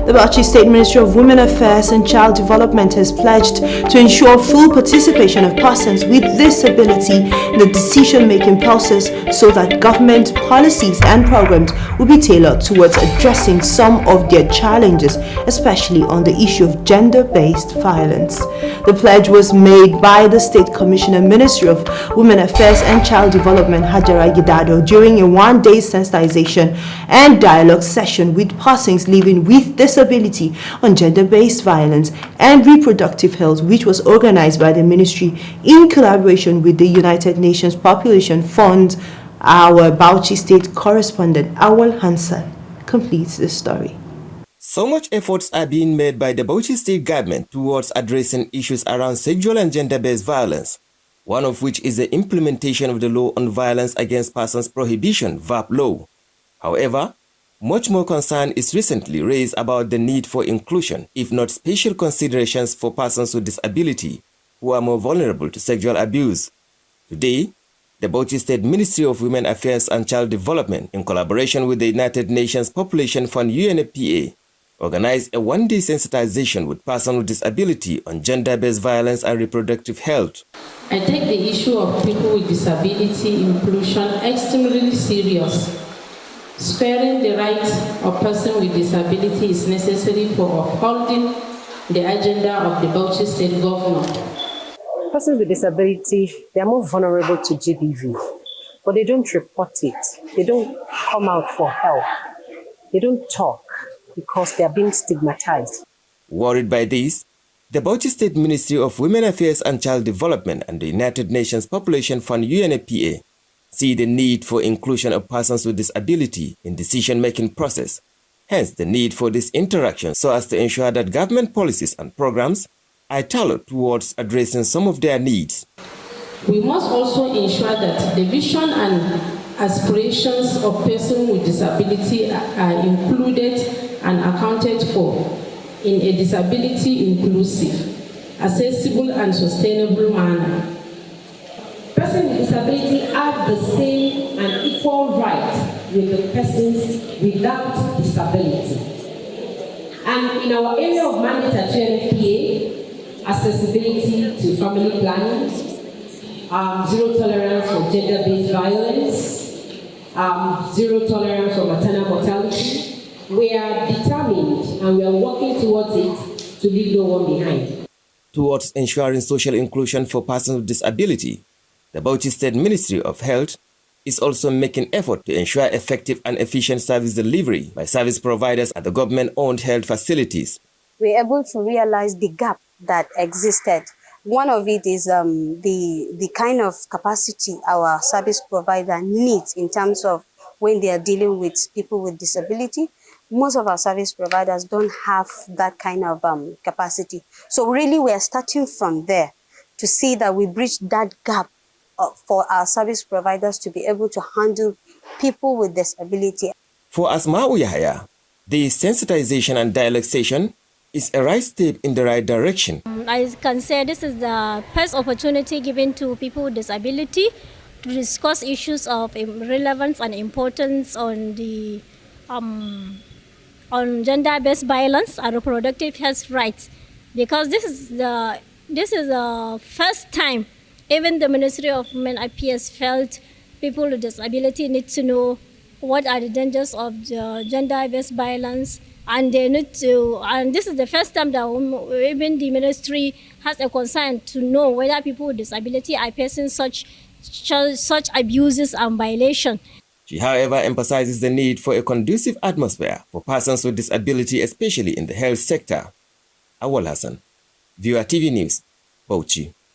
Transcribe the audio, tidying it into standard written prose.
The Bauchi State Ministry of Women Affairs and Child Development has pledged to ensure full participation of persons with disability in the decision-making process so that government policies and programs will be tailored towards addressing some of their challenges, especially on the issue of gender-based violence. The pledge was made by the State Commissioner Ministry of Women Affairs and Child Development Hajara Gidado during a one-day sensitization and dialogue session with persons living with disability on gender-based violence and reproductive health, which was organized by the ministry in collaboration with the United Nations Population Fund. Our Bauchi State correspondent Awal Hansan completes the story. So much efforts are being made by the Bauchi State government towards addressing issues around sexual and gender-based violence, one of which is the implementation of the Law on Violence Against Persons Prohibition (VAP) law. However, much more concern is recently raised about the need for inclusion, if not special considerations for persons with disability who are more vulnerable to sexual abuse. Today, the Bauchi State Ministry of Women Affairs and Child Development, in collaboration with the United Nations Population Fund (UNFPA), organized a one-day sensitization with persons with disability on gender-based violence and reproductive health. I take the issue of people with disability inclusion extremely serious. Sparing the rights of persons with disability is necessary for upholding the agenda of the Bauchi State government. Persons with disability, they are more vulnerable to GBV, but they don't report it. They don't come out for help. They don't talk because they are being stigmatized. Worried by this, the Bauchi State Ministry of Women Affairs and Child Development and the United Nations Population Fund (UNFPA) see the need for inclusion of persons with disability in decision-making process, hence the need for this interaction so as to ensure that government policies and programs are tailored towards addressing some of their needs. We must also ensure that the vision and aspirations of persons with disability are included and accounted for in a disability-inclusive, accessible and sustainable manner. Persons with disability have the same and equal rights with the persons without disability. And in our area of mandate at UNFPA, accessibility to family planning, zero tolerance for gender-based violence, zero tolerance for maternal mortality. We are determined and we are working towards it to leave no one behind. Towards ensuring social inclusion for persons with disability, the Bauchi State Ministry of Health is also making effort to ensure effective and efficient service delivery by service providers at the government-owned health facilities. We're able to realize the gap that existed. One of it is the kind of capacity our service provider needs in terms of when they are dealing with people with disability. Most of our service providers don't have that kind of capacity. So really we are starting from there to see that we bridge that gap for our service providers to be able to handle people with disability. For Asma'u Yahya, the sensitization and dialogue session is a right step in the right direction. I can say this is the first opportunity given to people with disability to discuss issues of relevance and importance on the on gender-based violence and reproductive health rights, because this is the first time even the Ministry of Women Affairs felt people with disability need to know what are the dangers of the gender-based violence, and they need to, and this is the first time that even the ministry has a concern to know whether people with disability are facing such abuses and violations. She, however, emphasizes the need for a conducive atmosphere for persons with disability, especially in the health sector. Awal Hassan, Viewer TV News, Bauchi.